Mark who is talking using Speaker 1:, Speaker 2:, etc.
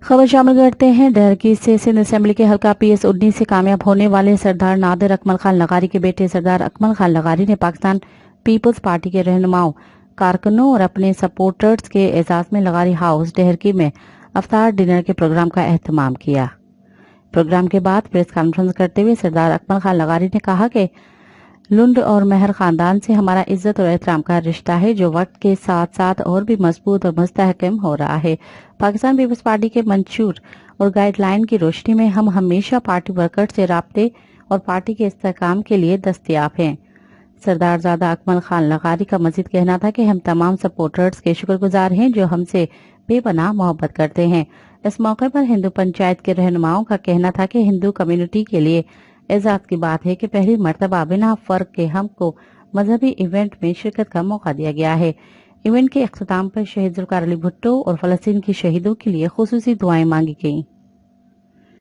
Speaker 1: खबर शामिल करते हैं डहरकी से। सिंध असेंबली के हल्का PS-19 से कामयाब होने वाले सरदार नादिर अकमल खान लगारी के बेटे सरदार अकमल खान लगारी ने पाकिस्तान पीपल्स पार्टी के रहनुमाओं, कारकुनों और अपने सपोर्टर्स के एजाज में लगारी हाउस डहरकी में अफ्तार डिनर के प्रोग्राम का एहतमाम किया। प्रोग्राम के बाद प्रेस कॉन्फ्रेंस करते हुए सरदार अकमल खान लगारी ने कहा कि लुंड और मेहर खानदान से हमारा इज्जत और एहतराम का रिश्ता है, जो वक्त के साथ साथ और भी मजबूत और मुस्तहकम हो रहा है। पाकिस्तान पीपल्स पार्टी के मंशूर और गाइडलाइन की रोशनी में हम हमेशा पार्टी वर्कर्स से राब्ते और पार्टी के इस्तेहकाम के लिए दस्तयाब हैं। सरदार ज़ादा अकमल खान लगारी का मजीद कहना था कि हम तमाम सपोर्टर्स के शुक्रगुजार हैं जो हमसे बेपनाह मोहब्बत करते हैं। इस मौके पर हिंदू पंचायत के रहनुमाओं का कहना था कि हिंदू कम्युनिटी के लिए एजाज की बात है कि पहली मर्तबा बिना फर्क के हमको मजहबी इवेंट में शिरकत का मौका दिया गया है। इवेंट के अख्ताम पर शहीद जुल्फकार अली भुट्टो और फलस्तीन के शहीदों के लिए खुसूसी दुआएं मांगी गईं।